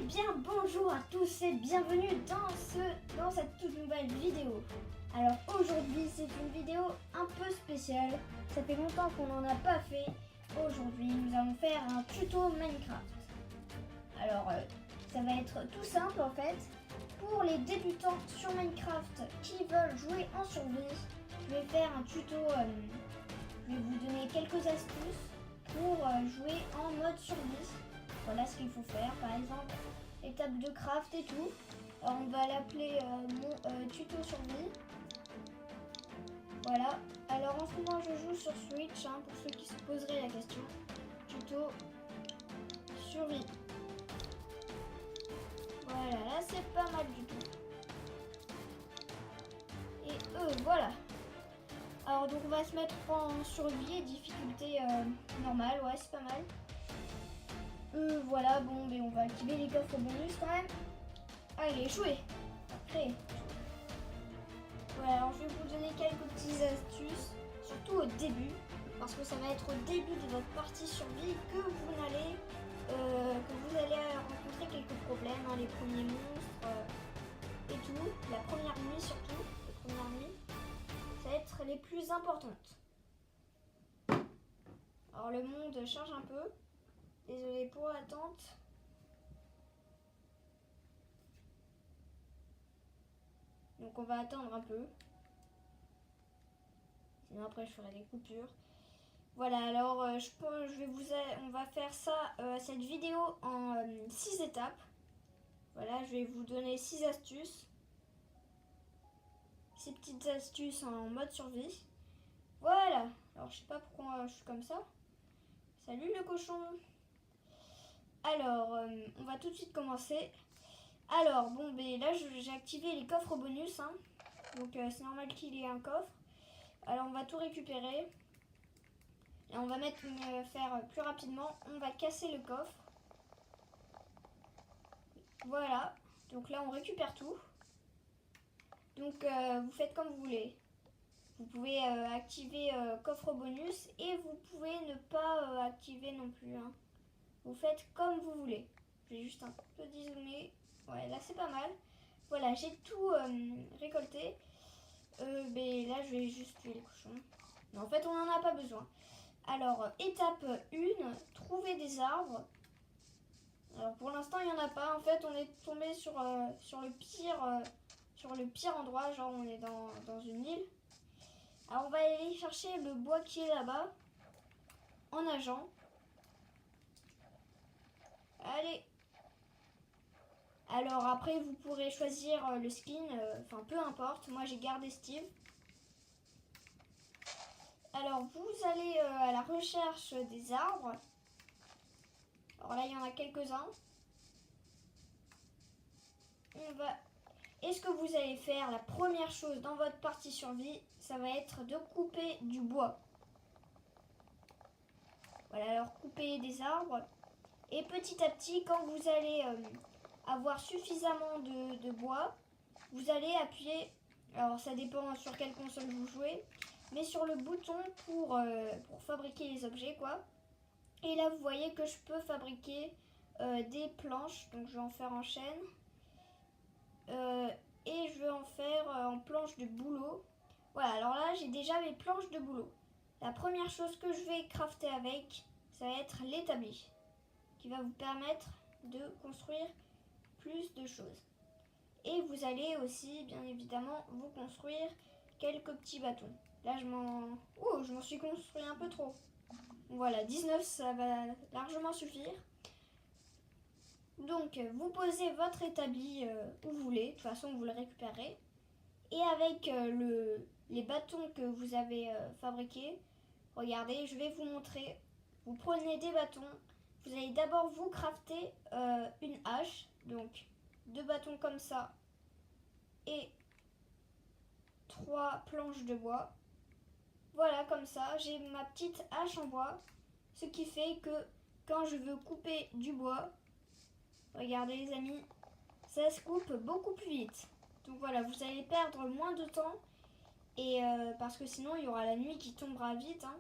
bien bonjour à tous et bienvenue dans cette toute nouvelle vidéo. Alors aujourd'hui c'est une vidéo un peu spéciale, ça fait longtemps qu'on n'en a pas fait. Aujourd'hui nous allons faire un tuto Minecraft. Alors ça va être tout simple en fait. Pour les débutants sur Minecraft qui veulent jouer en survie, je vais faire un tuto, je vais vous donner quelques astuces pour jouer en mode survie. Voilà ce qu'il faut faire, par exemple, étape de craft et tout. Alors on va l'appeler mon tuto survie. Voilà. Alors en ce moment je joue sur Switch, hein, pour ceux qui se poseraient la question. Tuto survie. Voilà, là c'est pas mal du tout. Et voilà. Alors donc on va se mettre en survie et difficulté normale, ouais c'est pas mal. Voilà, bon, mais on va activer les coffres bonus quand même. Allez, jouer. Après. Voilà, alors je vais vous donner quelques petites astuces, surtout au début, parce que ça va être au début de votre partie survie que vous allez rencontrer quelques problèmes, hein, les premiers monstres et tout. La première nuit surtout, les premières nuits, ça va être les plus importantes. Alors le monde charge un peu. Désolée pour l'attente. Donc on va attendre un peu. Sinon après je ferai des coupures. Voilà, alors on va faire ça, cette vidéo en 6 étapes. Voilà, je vais vous donner 6 astuces. 6 petites astuces en mode survie. Voilà, alors je sais pas pourquoi je suis comme ça. Salut le cochon. Alors, on va tout de suite commencer. Alors, bon, ben là j'ai activé les coffres bonus, hein. Donc c'est normal qu'il y ait un coffre. Alors on va tout récupérer. Et on va faire plus rapidement. On va casser le coffre. Voilà. Donc là on récupère tout. Donc vous faites comme vous voulez. Vous pouvez activer coffre bonus et vous pouvez ne pas activer non plus, hein. Vous faites comme vous voulez. Je vais juste un peu dézoomer. Ouais, là c'est pas mal. Voilà, j'ai tout récolté. Mais là je vais juste tuer les cochons. Mais en fait on n'en a pas besoin. Alors étape 1, trouver des arbres. Alors pour l'instant il n'y en a pas. En fait on est tombé sur le pire endroit. Genre on est dans une île. Alors on va aller chercher le bois qui est là-bas. En nageant. Allez. Alors après vous pourrez choisir le skin. Enfin peu importe. Moi j'ai gardé Steve. Alors vous allez à la recherche des arbres. Alors là il y en a quelques-uns. Et ce que vous allez faire, la première chose dans votre partie survie, ça va être de couper du bois. Voilà, alors couper des arbres. Et petit à petit, quand vous allez avoir suffisamment de bois, vous allez appuyer, alors ça dépend sur quelle console vous jouez, mais sur le bouton pour fabriquer les objets, quoi. Et là, vous voyez que je peux fabriquer des planches, donc je vais en faire en chaîne. Et je vais en faire en planche de bouleau. Voilà, alors là j'ai déjà mes planches de bouleau. La première chose que je vais crafter avec, ça va être l'établi, qui va vous permettre de construire plus de choses. Et vous allez aussi, bien évidemment, vous construire quelques petits bâtons. Là je m'en suis construit un peu trop. Voilà, 19 ça va largement suffire. Donc vous posez votre établi où vous voulez, de toute façon vous le récupérez. Et avec les bâtons que vous avez fabriqués, regardez, je vais vous montrer. Vous prenez des bâtons, vous allez d'abord vous crafter une hache, donc 2 bâtons comme ça et 3 planches de bois. Voilà, comme ça, j'ai ma petite hache en bois, ce qui fait que quand je veux couper du bois, regardez les amis, ça se coupe beaucoup plus vite. Donc voilà, vous allez perdre moins de temps et parce que sinon il y aura la nuit qui tombera vite, hein.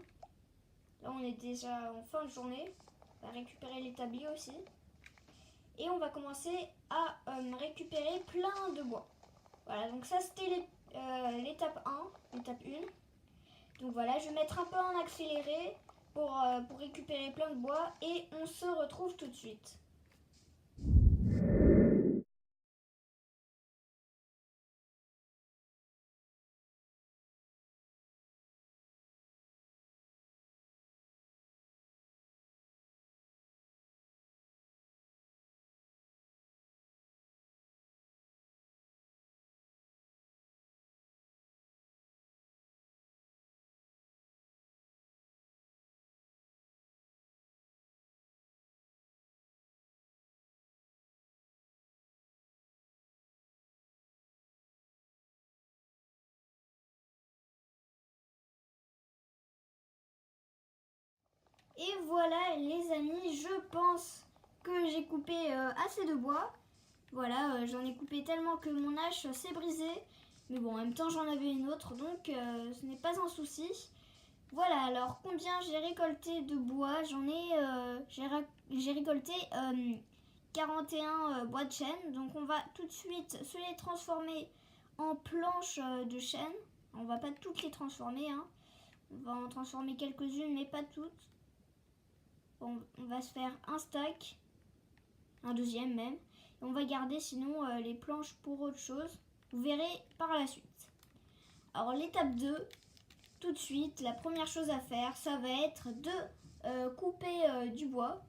Là on est déjà en fin de journée. On va récupérer l'établi aussi. et on va commencer à récupérer plein de bois. Voilà, donc ça c'était l'étape 1, l'étape 1. Donc voilà, je vais mettre un peu en accéléré pour récupérer plein de bois et on se retrouve tout de suite. Et voilà les amis, je pense que j'ai coupé assez de bois. Voilà, j'en ai coupé tellement que mon hache s'est brisée. Mais bon, en même temps j'en avais une autre, donc ce n'est pas un souci. Voilà, alors combien j'ai récolté de bois? J'ai récolté 41 bois de chêne. Donc on va tout de suite se les transformer en planches de chêne. On va pas toutes les transformer, hein. On va en transformer quelques-unes, mais pas toutes. Bon, on va se faire un stack, un deuxième même. Et on va garder sinon les planches pour autre chose. Vous verrez par la suite. Alors l'étape 2, tout de suite, la première chose à faire, ça va être de couper du bois.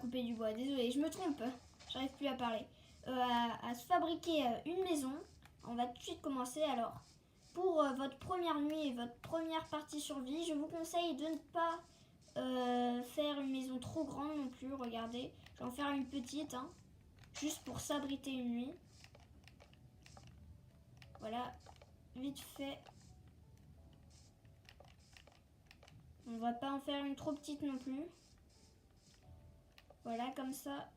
Couper du bois, désolé, je me trompe, j'arrive plus à parler. À se fabriquer une maison. On va tout de suite commencer. Alors, pour votre première nuit et votre première partie survie, je vous conseille de ne pas faire une maison trop grande non plus. Regardez, je vais en faire une petite, hein, juste pour s'abriter une nuit. Voilà, vite fait. On va pas en faire une trop petite non plus. Voilà, comme ça.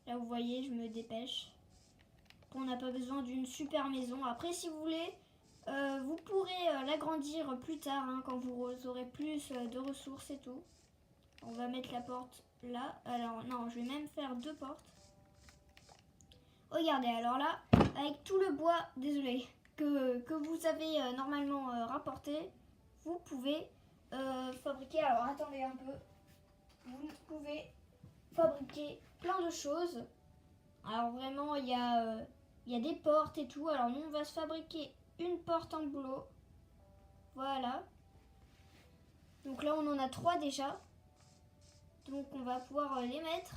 Là, vous voyez, je me dépêche. On n'a pas besoin d'une super maison. Après, si vous voulez, vous pourrez l'agrandir plus tard, hein, quand vous aurez plus de ressources et tout. On va mettre la porte là. Alors, non, je vais même faire 2 portes. Regardez, alors là, avec tout le bois, désolé, que vous avez normalement rapporté, vous pouvez fabriquer, alors attendez un peu, vous pouvez fabriquer plein de choses. Alors vraiment, il y a des portes et tout. Alors nous, on va se fabriquer une porte en boulot. Voilà. Donc là, on en a 3 déjà. Donc on va pouvoir les mettre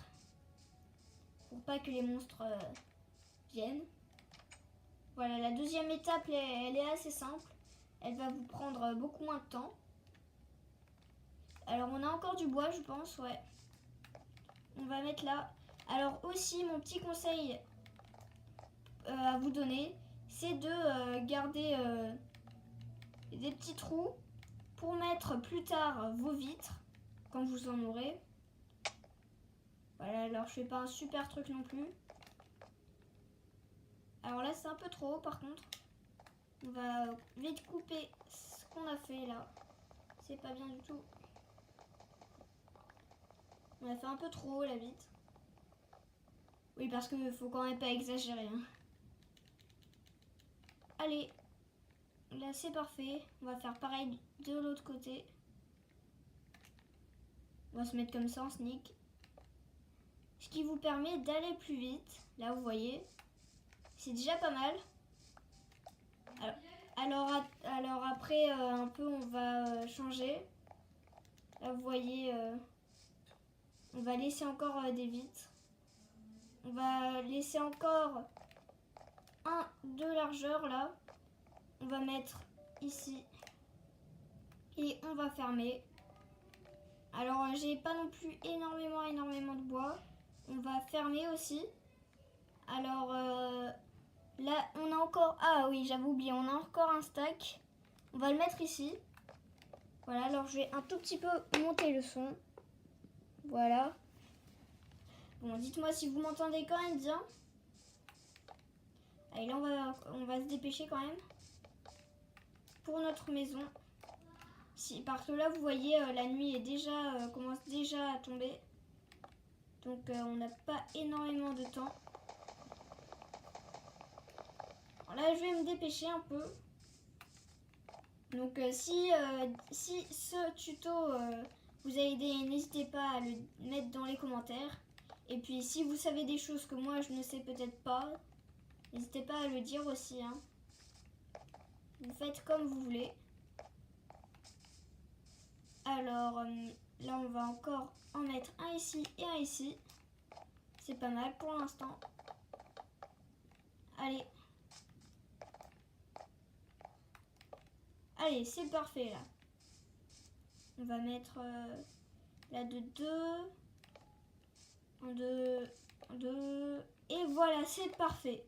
pour pas que les monstres viennent. Voilà, la deuxième étape, elle est assez simple. Elle va vous prendre beaucoup moins de temps. Alors on a encore du bois, je pense, ouais. On va mettre là. Alors aussi, mon petit conseil à vous donner, c'est de garder des petits trous pour mettre plus tard vos vitres, quand vous en aurez. Voilà, alors je fais pas un super truc non plus. Alors là, c'est un peu trop haut par contre. On va vite couper ce qu'on a fait là. C'est pas bien du tout. On a fait un peu trop haut la vitre. Oui, parce qu'il faut quand même pas exagérer, hein. Allez, là c'est parfait. On va faire pareil de l'autre côté. On va se mettre comme ça en sneak. Ce qui vous permet d'aller plus vite. Là, vous voyez. C'est déjà pas mal. Alors après, un peu, on va changer. Là, vous voyez, on va laisser encore des vitres. On va laisser encore un de largeur, là. On va mettre ici. Et on va fermer. Alors, j'ai pas non plus énormément de bois. On va fermer aussi. Alors, là, on a encore... Ah oui, j'avais oublié, on a encore un stack. On va le mettre ici. Voilà, alors je vais un tout petit peu monter le son. Voilà. Bon, dites-moi si vous m'entendez quand même bien. Allez, là, on va se dépêcher quand même. Pour notre maison. Parce que là, vous voyez, la nuit est déjà, commence déjà à tomber. Donc on n'a pas énormément de temps. Alors là je vais me dépêcher un peu. Donc si ce tuto vous a aidé, n'hésitez pas à le mettre dans les commentaires. Et puis si vous savez des choses que moi je ne sais peut-être pas, n'hésitez pas à le dire aussi. Hein. Vous faites comme vous voulez. Alors là on va encore en mettre un ici et un ici. C'est pas mal pour l'instant. Allez. Allez, c'est parfait là. On va mettre là de 2. 1, 2, 2. Et voilà, c'est parfait.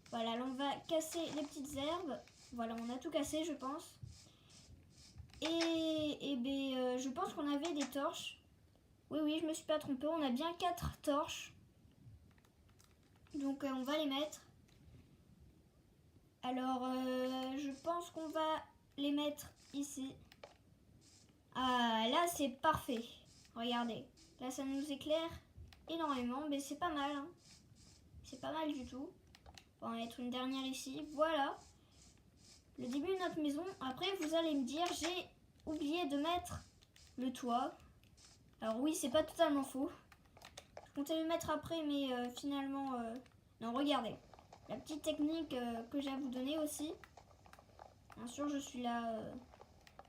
Voilà, là on va casser les petites herbes. Voilà, on a tout cassé, je pense. Et je pense qu'on avait des torches. Oui, je me suis pas trompée. On a bien 4 torches. Donc on va les mettre. Alors, je pense qu'on va les mettre ici. Ah, là c'est parfait. Regardez, là ça nous éclaire énormément, mais c'est pas mal. Hein. C'est pas mal du tout. On va en mettre une dernière ici. Voilà. Le début de notre maison. Après, vous allez me dire, j'ai oublié de mettre le toit. Alors oui, c'est pas totalement faux. Je comptais le mettre après, mais finalement... Non, regardez. La petite technique que j'ai à vous donner aussi. Bien sûr, je suis là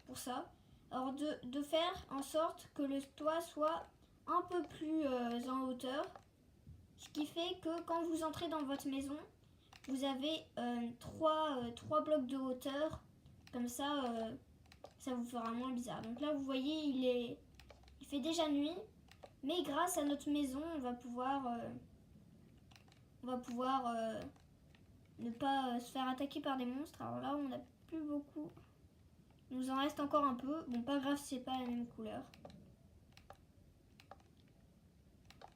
pour ça. Alors, de faire en sorte que le toit soit un peu plus en hauteur. Ce qui fait que quand vous entrez dans votre maison, vous avez 3 blocs de hauteur. Comme ça, ça vous fera moins bizarre. Donc là, vous voyez, il fait déjà nuit. Mais grâce à notre maison, on va pouvoir ne pas se faire attaquer par des monstres. Alors là, on n'a plus beaucoup. Il nous en reste encore un peu. Bon, pas grave, c'est pas la même couleur.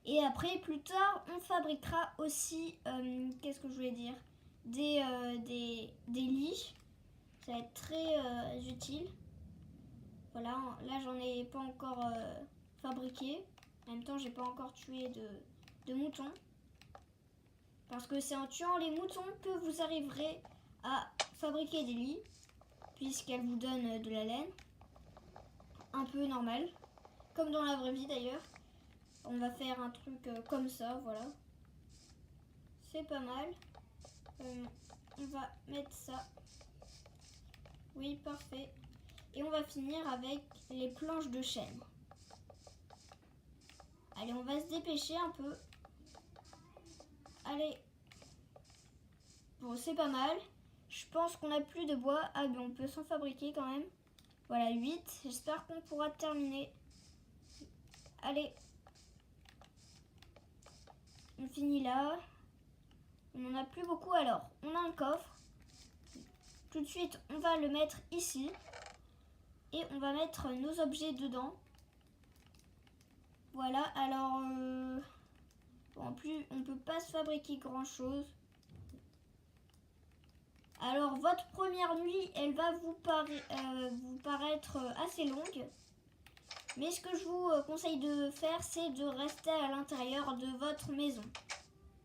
Et après, plus tard, on fabriquera aussi, qu'est-ce que je voulais dire, des lits. Ça va être très utile. Voilà, là, j'en ai pas encore fabriqué. En même temps, j'ai pas encore tué de moutons. Parce que c'est en tuant les moutons que vous arriverez à fabriquer des lits. Puisqu'elles vous donnent de la laine. Un peu normal. Comme dans la vraie vie d'ailleurs. On va faire un truc comme ça, voilà. C'est pas mal. On va mettre ça. Oui, parfait. Et on va finir avec les planches de chêne. Allez, on va se dépêcher un peu. Allez. Bon, c'est pas mal. Je pense qu'on n'a plus de bois. Ah, mais on peut s'en fabriquer quand même. Voilà, 8. J'espère qu'on pourra terminer. Allez. On finit là. On n'en a plus beaucoup alors. On a un coffre. Tout de suite, on va le mettre ici. Et on va mettre nos objets dedans. Voilà, alors... Bon, en plus, on ne peut pas se fabriquer grand-chose. Alors, votre première nuit, elle va vous paraître assez longue. Mais ce que je vous conseille de faire, c'est de rester à l'intérieur de votre maison.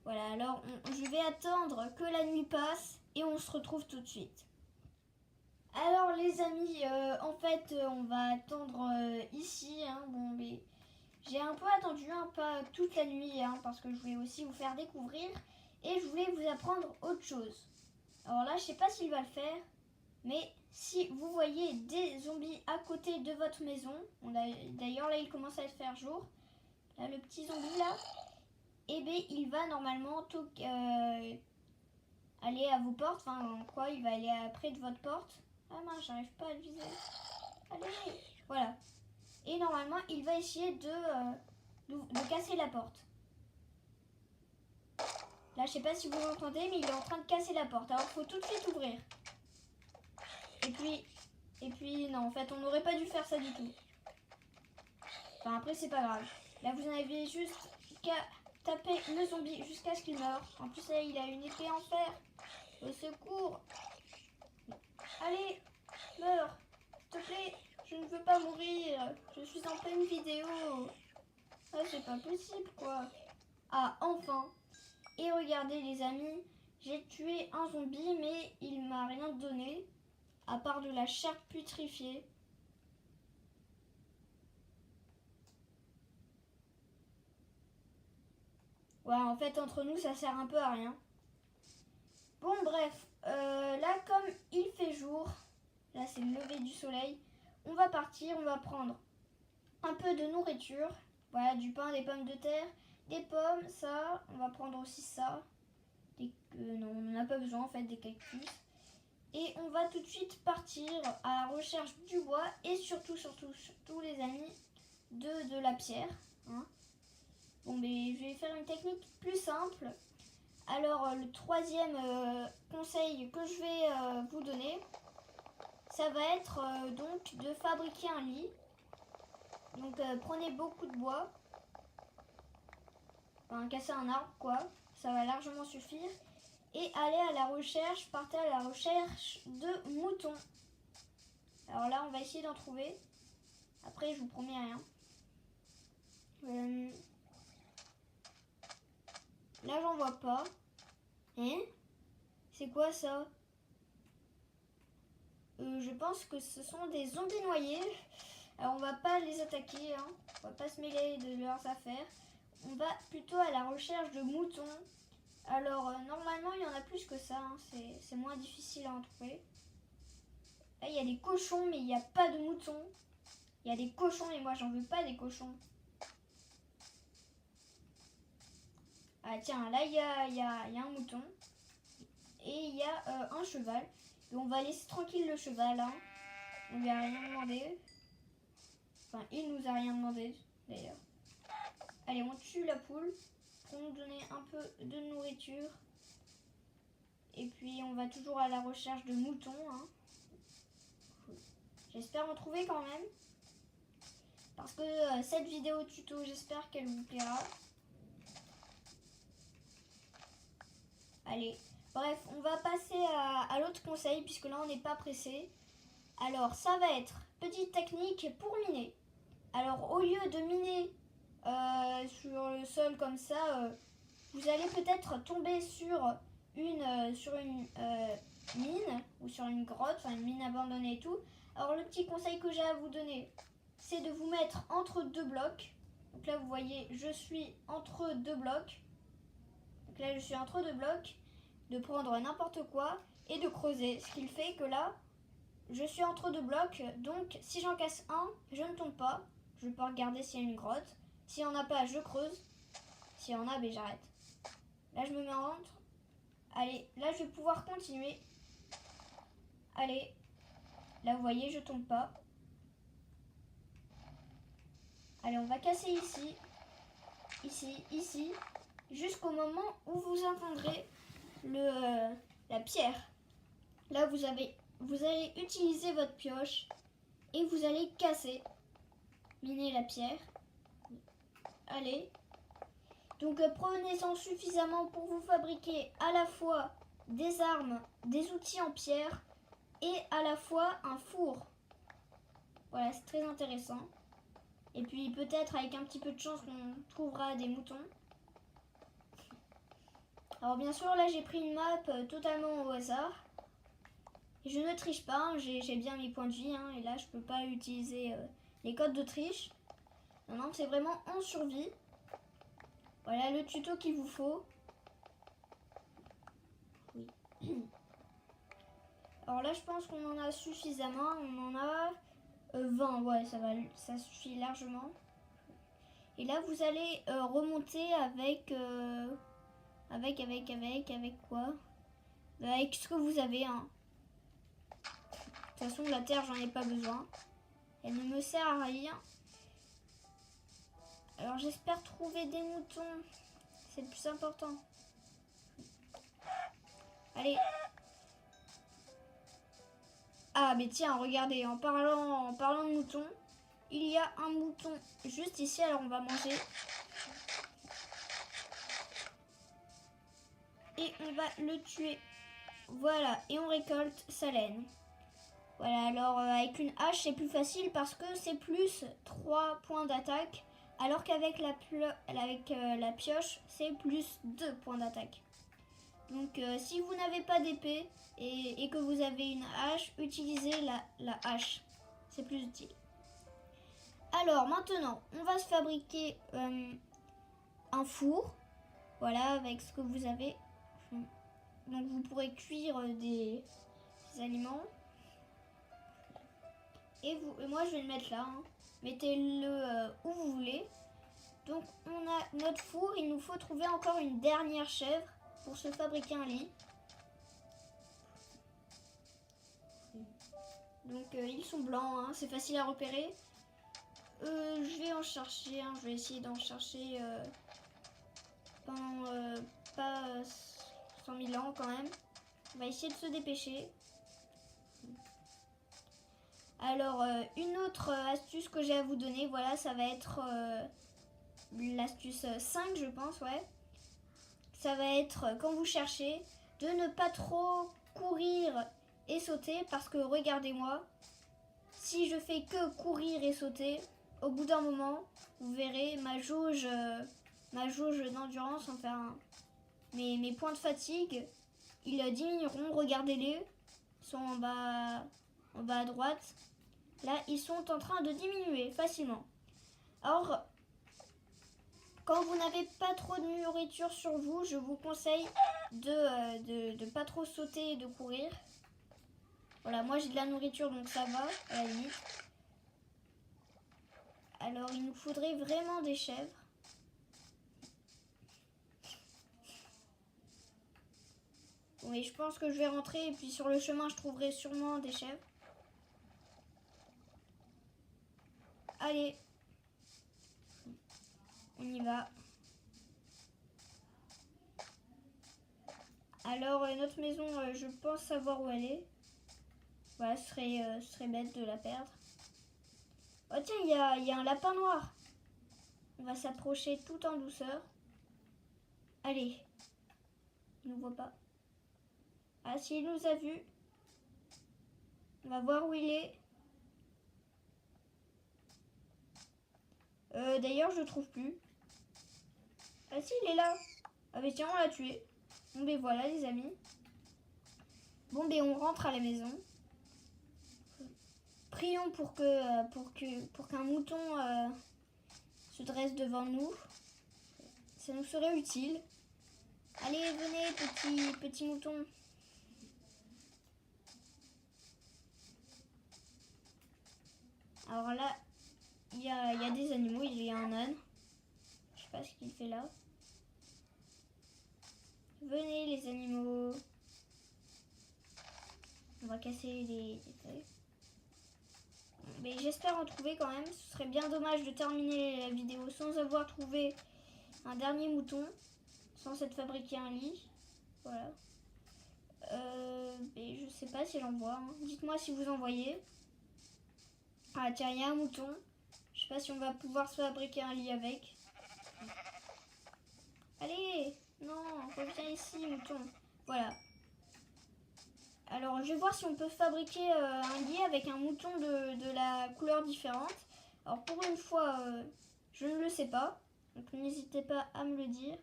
Voilà, alors je vais attendre que la nuit passe et on se retrouve tout de suite. Alors les amis, en fait, on va attendre ici. Hein, bon, mais j'ai un peu attendu, hein, pas toute la nuit, hein, parce que je voulais aussi vous faire découvrir et je voulais vous apprendre autre chose. Alors là, je sais pas s'il va le faire, mais si vous voyez des zombies à côté de votre maison, d'ailleurs là il commence à se faire jour, là le petit zombie là, et bien il va normalement aller à vos portes, enfin quoi, il va aller près de votre porte. Ah mince, j'arrive pas à le viser. Allez, voilà. Et normalement il va essayer de casser la porte. Là je sais pas si vous l'entendez, mais il est en train de casser la porte, alors il faut tout de suite ouvrir. Et puis non, en fait, on n'aurait pas dû faire ça du tout. Enfin, après, c'est pas grave. Là, vous en avez juste qu'à taper le zombie jusqu'à ce qu'il meure. En plus, là, il a une épée en fer. Au secours. Allez, meurs. S'il te plaît, je ne veux pas mourir. Je suis en pleine vidéo. Ah, c'est pas possible, quoi. Ah, enfin. Et regardez, les amis, j'ai tué un zombie, mais il m'a rien donné, à part de la chair putrifiée. Ouais, en fait, entre nous, ça sert un peu à rien. Bon, bref, là, comme il fait jour, là, c'est le lever du soleil, on va partir, on va prendre un peu de nourriture. Voilà, du pain, des pommes de terre, des pommes, ça. On va prendre aussi ça. Non, on n'en a pas besoin, en fait, des cactus. Et on va tout de suite partir à la recherche du bois et surtout, les amis, de la pierre. Hein. Bon, mais je vais faire une technique plus simple. Alors, le troisième conseil que je vais vous donner, ça va être donc de fabriquer un lit. Donc, prenez beaucoup de bois. Enfin, casser un arbre, quoi. Ça va largement suffire. Et allez à la recherche, partez à la recherche de moutons. Alors là, on va essayer d'en trouver. Après, je vous promets rien. Là, j'en vois pas. Hein? C'est quoi ça? Je pense que ce sont des zombies noyés. Alors, on va pas les attaquer. Hein. On va pas se mêler de leurs affaires. On va plutôt à la recherche de moutons. Alors, normalement, il y en a plus que ça. Hein. C'est moins difficile à en trouver. Là, il y a des cochons, mais il n'y a pas de moutons. Il y a des cochons, et moi, j'en veux pas des cochons. Ah, tiens, là, il y a un mouton. Et il y a un cheval. Et on va laisser tranquille le cheval. Hein. On lui a rien demandé. Enfin, il nous a rien demandé, d'ailleurs. Allez, on tue la poule pour nous donner un peu de nourriture. Et puis, on va toujours à la recherche de moutons. Hein. J'espère en trouver quand même. Parce que cette vidéo tuto, j'espère qu'elle vous plaira. Allez, bref, on va passer à l'autre conseil puisque là, on n'est pas pressé. Alors, ça va être petite technique pour miner. Alors, au lieu de miner sur le sol comme ça, vous allez peut-être tomber sur une mine ou sur une grotte, enfin une mine abandonnée et tout. Alors, le petit conseil que j'ai à vous donner, c'est de vous mettre entre deux blocs. Donc là, vous voyez, je suis entre deux blocs. Donc là, je suis entre deux blocs, de prendre n'importe quoi et de creuser. Ce qui fait que là, je suis entre deux blocs, donc si j'en casse un, je ne tombe pas. Je peux regarder s'il y a une grotte. S'il n'y en a pas, je creuse. S'il y en a, ben j'arrête. Là, je me mets entre. Allez, là, je vais pouvoir continuer. Allez, là, vous voyez, je tombe pas. Allez, on va casser ici, ici, ici, jusqu'au moment où vous entendrez la pierre. Là, vous allez utiliser votre pioche et vous allez casser, miner la pierre. Allez. Donc prenez-en suffisamment pour vous fabriquer à la fois des armes, des outils en pierre et à la fois un four. Voilà, c'est très intéressant. Et puis peut-être avec un petit peu de chance, on trouvera des moutons. Alors bien sûr, là j'ai pris une map totalement au hasard. Et je ne triche pas, hein, j'ai bien mes points de vie. Hein, et là, je peux pas utiliser les codes de triche. Non, non, c'est vraiment en survie. Voilà le tuto qu'il vous faut. Oui. Alors là, je pense qu'on en a suffisamment. On en a 20. Ouais, ça suffit largement. Et là, vous allez remonter avec quoi? Avec ce que vous avez. Hein. De toute façon, la terre, j'en ai pas besoin. Elle ne me sert à rien. Alors, j'espère trouver des moutons. C'est le plus important. Allez. Ah, mais tiens, regardez, en parlant de moutons, il y a un mouton juste ici. Alors, on va manger. Et on va le tuer. Voilà, et on récolte sa laine. Voilà, alors avec une hache, c'est plus facile parce que c'est plus 3 points d'attaque. Alors qu'avec la pioche, c'est plus 2 points d'attaque. Donc si vous n'avez pas d'épée et que vous avez une hache, utilisez la hache. C'est plus utile. Alors maintenant, on va se fabriquer un four. Voilà, avec ce que vous avez. Donc vous pourrez cuire des aliments. Et moi je vais le mettre là. Hein. Mettez-le où vous voulez. Donc on a notre four. Il nous faut trouver encore une dernière chèvre pour se fabriquer un lit. Donc ils sont blancs, hein, c'est facile à repérer. Je vais en chercher, je vais essayer d'en chercher pendant pas 100 000 ans quand même. On va essayer de se dépêcher. Alors une autre astuce que j'ai à vous donner, voilà, ça va être l'astuce 5 je pense, ouais. Ça va être quand vous cherchez de ne pas trop courir et sauter parce que regardez-moi, si je fais que courir et sauter, au bout d'un moment, vous verrez ma jauge d'endurance, enfin mes points de fatigue, ils diminueront. Regardez-les, ils sont en bas à droite. Là, ils sont en train de diminuer facilement. Or, quand vous n'avez pas trop de nourriture sur vous, je vous conseille de pas trop sauter et de courir. Voilà, moi j'ai de la nourriture donc ça va, à la limite. Alors, il nous faudrait vraiment des chèvres. Bon, mais je pense que je vais rentrer et puis sur le chemin, je trouverai sûrement des chèvres. Allez, on y va. Alors, notre maison, je pense savoir où elle est. Voilà, ce serait bête de la perdre. Oh tiens, il y a un lapin noir. On va s'approcher tout en douceur. Allez. Il ne nous voit pas. Ah, s'il nous a vus. On va voir où il est. D'ailleurs, je le trouve plus. Ah si, il est là. Ah mais tiens, on l'a tué. Bon ben voilà les amis. Bon ben on rentre à la maison. Prions pour qu'un mouton se dresse devant nous. Ça nous serait utile. Allez, venez, petit mouton. Alors là, il y a des animaux. Il y a un âne. Je sais pas ce qu'il fait là. Venez les animaux. On va casser des feuilles. Mais j'espère en trouver quand même. Ce serait bien dommage de terminer la vidéo sans avoir trouvé un dernier mouton. Sans s'être fabriqué un lit. Voilà. Mais je sais pas si j'en vois. Hein. Dites-moi si vous en voyez. Ah tiens, il y a un mouton. Je sais pas si on va pouvoir se fabriquer un lit avec. Allez, non, reviens ici, mouton. Voilà. Alors, je vais voir si on peut fabriquer un lit avec un mouton de la couleur différente. Alors, pour une fois, je ne le sais pas. Donc, n'hésitez pas à me le dire.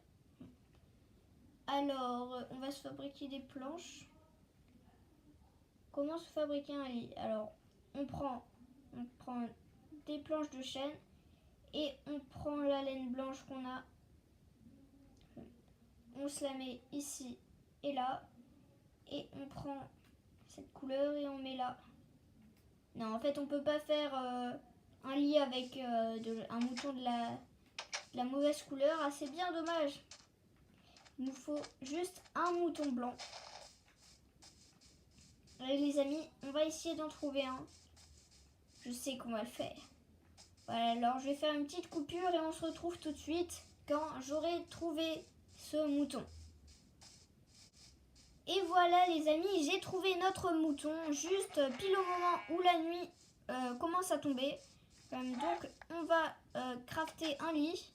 Alors, on va se fabriquer des planches. Comment se fabriquer un lit? Alors, on prend des planches de chêne et on prend la laine blanche qu'on a. On se la met ici et là. Et on prend cette couleur et on met là. Non, en fait, on peut pas faire un lit avec un mouton de la mauvaise couleur. Ah, c'est bien dommage. Il nous faut juste un mouton blanc. Allez, les amis, on va essayer d'en trouver un. Je sais qu'on va le faire. Voilà, alors je vais faire une petite coupure et on se retrouve tout de suite quand j'aurai trouvé ce mouton. Et voilà les amis, j'ai trouvé notre mouton juste pile au moment où la nuit commence à tomber. Donc on va crafter un lit.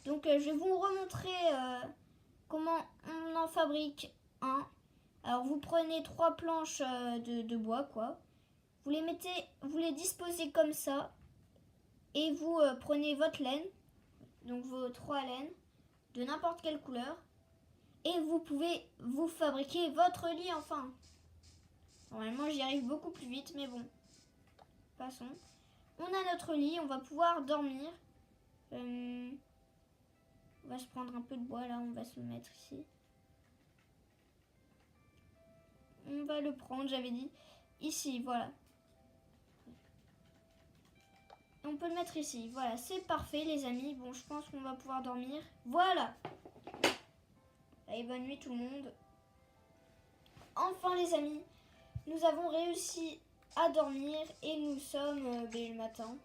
Donc je vais vous remontrer comment on en fabrique un. Alors vous prenez 3 planches de bois quoi. Vous les disposez comme ça. Et vous prenez votre laine, donc vos 3 laines, de n'importe quelle couleur. Et vous pouvez vous fabriquer votre lit enfin. Normalement j'y arrive beaucoup plus vite, mais bon. Passons. On a notre lit, on va pouvoir dormir. On va se prendre un peu de bois là, on va se le mettre ici. On va le prendre, j'avais dit. Ici, voilà. On peut le mettre ici. Voilà, c'est parfait les amis. Bon, je pense qu'on va pouvoir dormir. Voilà. Allez, bonne nuit tout le monde. Enfin les amis, nous avons réussi à dormir et nous sommes le matin.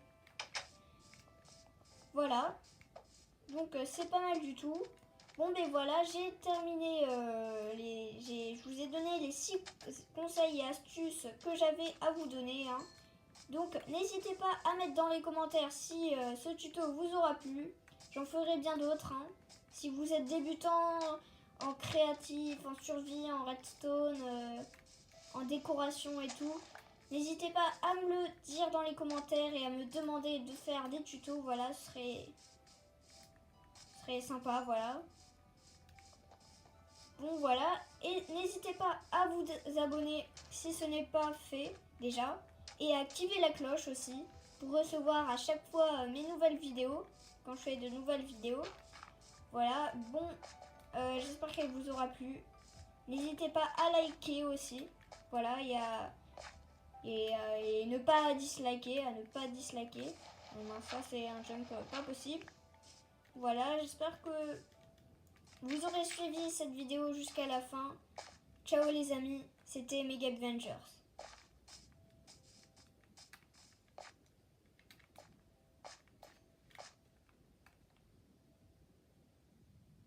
Voilà. Donc c'est pas mal du tout. Bon ben voilà, j'ai terminé je vous ai donné les 6 conseils et astuces que j'avais à vous donner. Hein. Donc n'hésitez pas à mettre dans les commentaires si ce tuto vous aura plu. J'en ferai bien d'autres. Hein. Si vous êtes débutant en créatif, en survie, en redstone, en décoration et tout, n'hésitez pas à me le dire dans les commentaires et à me demander de faire des tutos. Voilà, ce serait sympa, voilà. Bon voilà, et n'hésitez pas à vous abonner si ce n'est pas fait déjà, et à activer la cloche aussi pour recevoir à chaque fois mes nouvelles vidéos, quand je fais de nouvelles vidéos. Voilà, bon, j'espère qu'elle vous aura plu. N'hésitez pas à liker aussi, voilà, et ne pas disliker, à ne pas disliker. Bon, ça c'est un jump pas possible. Voilà, j'espère que vous aurez suivi cette vidéo jusqu'à la fin. Ciao les amis, c'était Mega Avengers.